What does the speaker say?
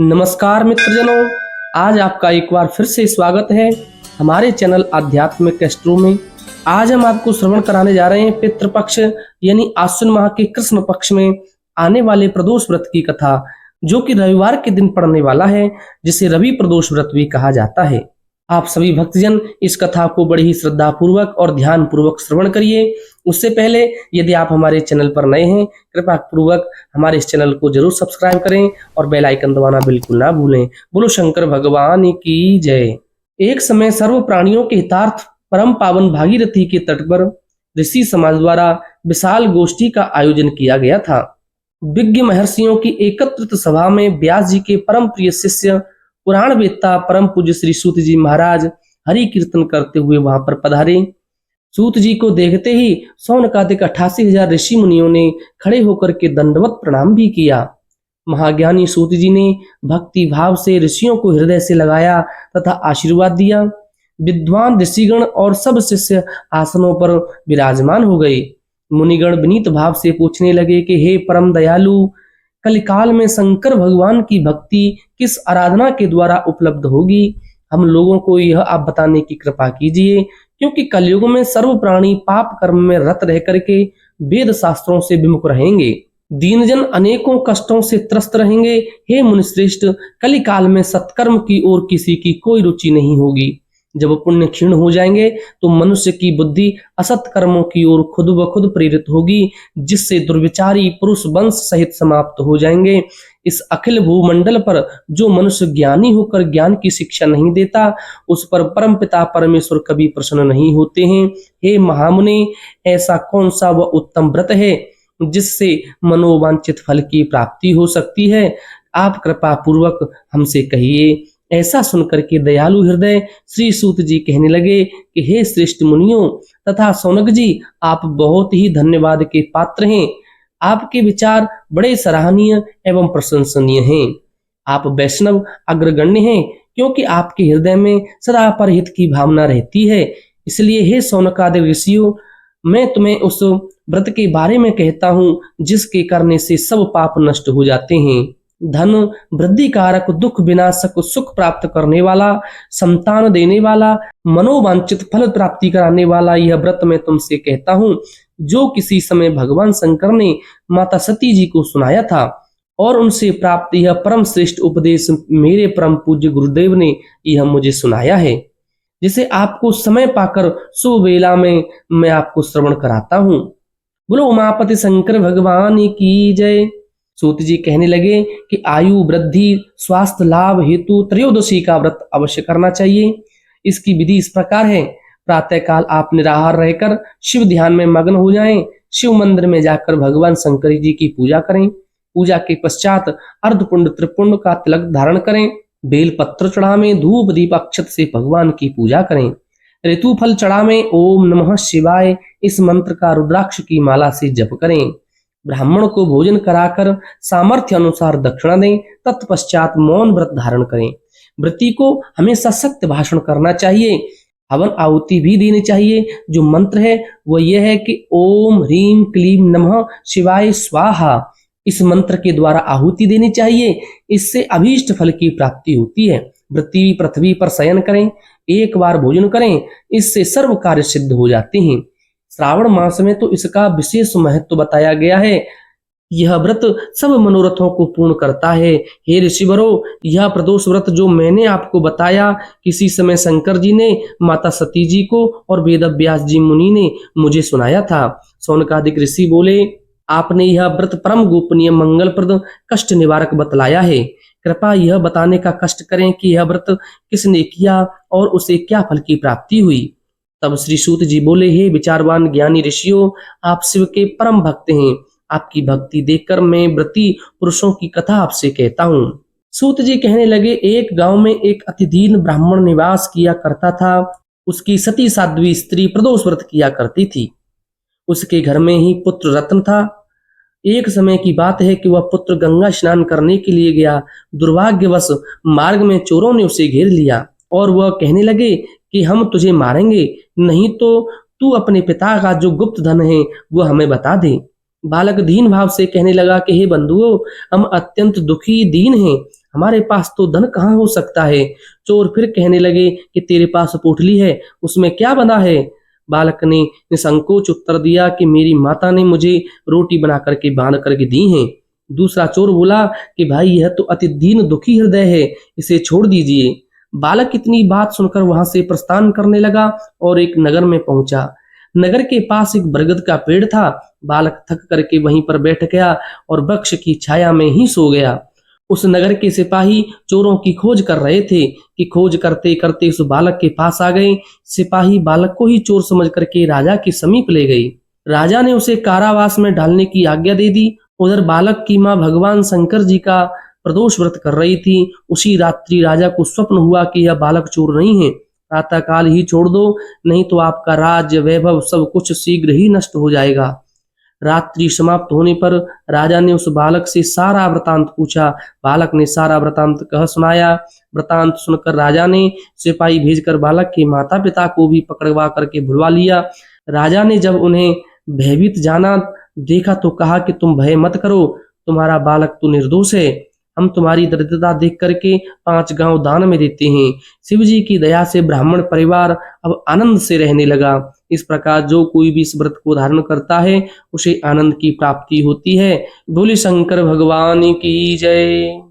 नमस्कार मित्रजनों, आज आपका एक बार फिर से स्वागत है हमारे चैनल आध्यात्मिक कैस्ट्रो में। आज हम आपको श्रवण कराने जा रहे हैं पितृपक्ष यानी आश्विन माह के कृष्ण पक्ष में आने वाले प्रदोष व्रत की कथा, जो कि रविवार के दिन पड़ने वाला है, जिसे रवि प्रदोष व्रत भी कहा जाता है। आप सभी भक्तजन इस कथा को बड़ी ही श्रद्धा पूर्वक और ध्यान पूर्वक श्रवण करिए। उससे पहले यदि आप हमारे चैनल पर नए हैं, कृपा पूर्वक हमारे इस चैनल को जरूर सब्सक्राइब करें और बेल आइकन दबाना बिल्कुल ना भूलें। बोलो शंकर भगवान की जय। एक समय सर्व प्राणियों के हितार्थ परम पावन भागीरथी के तट पर ऋषि समाज द्वारा विशाल गोष्ठी का आयोजन किया गया था। विज्ञ महर्षियों की एकत्रित सभा में व्यास जी के परम प्रिय शिष्य पुराण वेत्ता परम पूज्य श्री सूत जी महाराज हरि कीर्तन करते हुए वहां पर पधारे। सूत जी को देखते ही सौनकादिक 88,000 ऋषि मुनियों ने खड़े होकर के दंडवत प्रणाम भी किया। महाज्ञानी सूत जी ने भक्ति भाव से ऋषियों को हृदय से लगाया तथा आशीर्वाद दिया। विद्वान ऋषिगण और सब शिष्य आसनों पर विराजमान हो गए। मुनिगण विनीत भाव से पूछने लगे कि हे परम दयालु, कलिकाल में शंकर भगवान की भक्ति किस आराधना के द्वारा उपलब्ध होगी? हम लोगों को यह आप बताने की कृपा कीजिए, क्योंकि कलयुग में सर्व प्राणी पाप कर्म में रत रह करके वेद शास्त्रों से विमुख रहेंगे। दीनजन अनेकों कष्टों से त्रस्त रहेंगे। हे मुनिश्रेष्ठ, कलिकाल में सत्कर्म की ओर किसी की कोई रुचि नहीं होगी। जब पुण्य क्षीण हो जाएंगे तो मनुष्य की बुद्धि असत कर्मों की ओर खुद ब खुद प्रेरित होगी, जिससे दुर्विचारी पुरुष वंश सहित समाप्त हो जाएंगे। इस अखिल भूमंडल पर जो मनुष्य ज्ञानी होकर ज्ञान की शिक्षा नहीं देता, उस पर परम पिता परमेश्वर कभी प्रसन्न नहीं होते हैं। हे महामुनि, ऐसा कौन सा वह उत्तम व्रत है जिससे मनोवांछित फल की प्राप्ति हो सकती है? आप कृपा पूर्वक हमसे कहिए। ऐसा सुनकर के दयालु हृदय श्री सूत जी कहने लगे कि हे श्रेष्ठ मुनियों तथा सौनक जी, आप बहुत ही धन्यवाद के पात्र हैं। आपके विचार बड़े सराहनीय एवं प्रशंसनीय हैं। आप वैष्णव अग्रगण्य हैं, क्योंकि आपके हृदय में सदा परहित की भावना रहती है। इसलिए हे सौनकादि ऋषियों, मैं तुम्हें उस व्रत के बारे में कहता हूँ जिसके करने से सब पाप नष्ट हो जाते हैं। धन वृद्धि कारक, दुख विनाशक, सुख प्राप्त करने वाला, संतान देने वाला, मनोवांछित फल प्राप्ति कराने वाला यह व्रत मैं तुमसे कहता हूँ, जो किसी समय भगवान शंकर ने माता सती जी को सुनाया था, और उनसे प्राप्त यह परम श्रेष्ठ उपदेश मेरे परम पूज्य गुरुदेव ने यह मुझे सुनाया है, जिसे आपको समय पाकर शुभ वेला में मैं आपको श्रवण कराता हूँ। बोलो उमापति शंकर भगवान की जय। सूत जी कहने लगे कि आयु वृद्धि, स्वास्थ्य लाभ हेतु त्रयोदशी का व्रत अवश्य करना चाहिए। इसकी विधि इस प्रकार है। प्रातः काल आप निराहार रहकर शिव ध्यान में मग्न हो जाएं। शिव मंदिर में जाकर भगवान शंकर जी की पूजा करें। पूजा के पश्चात अर्धपुंड त्रिपुंड का तिलक धारण करें। बेल पत्र चढ़ावें। धूप दीप अक्षत से भगवान की पूजा करें। ऋतु फल चढ़ावें। ओम नमः शिवाय इस मंत्र का रुद्राक्ष की माला से जप करें। ब्राह्मण को भोजन कराकर सामर्थ्य अनुसार दक्षिणा दें। तत्पश्चात मौन व्रत धारण करें। व्रती को हमेशा सत्य भाषण करना चाहिए। हवन आहुति भी देनी चाहिए। जो मंत्र है वह यह है कि ओम ह्रीम क्लीम नमः शिवाय स्वाहा। इस मंत्र के द्वारा आहुति देनी चाहिए। इससे अभीष्ट फल की प्राप्ति होती है। व्रती पृथ्वी पर शयन करें। एक बार भोजन करें। इससे सर्व कार्य सिद्ध हो जाते हैं। श्रावण मास में तो इसका विशेष महत्व बताया गया है। यह व्रत सब मनोरथों को पूर्ण करता है। हे ऋषिवरों, यह प्रदोष व्रत जो मैंने आपको बताया, किसी समय शंकर जी ने माता सती जी को और वेद व्यास जी मुनि ने मुझे सुनाया था। सौनकादिक ऋषि बोले, आपने यह व्रत परम गोपनीय, मंगलप्रद, कष्ट निवारक बतलाया है। कृपया यह बताने का कष्ट करें कि यह व्रत किसने किया और उसे क्या फल की प्राप्ति हुई। तब श्री सूत जी बोले, हे विचारवान ज्ञानी ऋषियों, आप शिव के परम भक्त हैं। आपकी भक्ति देखकर मैं व्रती पुरुषों की कथा आपसे कहता हूँ। सूत जी कहने लगे, एक गांव में एक अतिदीन ब्राह्मण निवास किया करता था। उसकी सती साध्वी स्त्री प्रदोष व्रत किया करती थी। उसके घर में ही पुत्र रत्न था। एक समय की बात है कि वह पुत्र गंगा स्नान करने के लिए गया। दुर्भाग्यवश मार्ग में चोरों ने उसे घेर लिया और वह कहने लगे कि हम तुझे मारेंगे, नहीं तो तू अपने पिता का जो गुप्त धन है वह हमें बता दे। बालक दीन भाव से कहने लगा कि हे बंधुओं, हम अत्यंत दुखी दीन हैं। हमारे पास तो धन कहाँ हो सकता है। चोर फिर कहने लगे कि तेरे पास पोटली है, उसमें क्या बना है। बालक ने निसंकोच उत्तर दिया कि मेरी माता ने मुझे रोटी बना करके बांध करके दी है। दूसरा चोर बोला कि भाई यह तो अति दीन दुखी हृदय है, इसे छोड़ दीजिए। बालक इतनी बात सुनकर वहां से प्रस्थान करने लगा और एक नगर में पहुंचा। नगर के पास एक बरगद का पेड़ था। बालक थक करके वहीं पर बैठ गया और वृक्ष की छाया में ही सो गया। उस नगर के सिपाही चोरों की खोज कर रहे थे कि खोज करते करते उस बालक के पास आ गए। सिपाही बालक को ही चोर समझ करके राजा के समीप ले गई। राजा ने उसे कारावास में डालने की आज्ञा दे दी। उधर बालक की मां भगवान शंकर जी का प्रदोष व्रत कर रही थी। उसी रात्रि राजा को स्वप्न हुआ कि यह बालक चोर नहीं है, प्रातः काल ही छोड़ दो, नहीं तो आपका राज्य वैभव सब कुछ शीघ्र ही नष्ट हो जाएगा। रात्रि समाप्त होने पर राजा ने उस बालक से सारा वृतांत पूछा। बालक ने सारा वृतांत कह सुनाया। वृतांत सुनकर राजा ने सिपाही भेजकर बालक के माता पिता को भी पकड़वा करके बुलवा लिया। राजा ने जब उन्हें भयभीत जाना देखा तो कहा कि तुम भय मत करो, तुम्हारा बालक तो निर्दोष है। हम तुम्हारी दरिद्रता देख करके 5 गांव दान में देते हैं। शिव जी की दया से ब्राह्मण परिवार अब आनंद से रहने लगा। इस प्रकार जो कोई भी इस व्रत को धारण करता है उसे आनंद की प्राप्ति होती है। बोले शंकर भगवान की जय।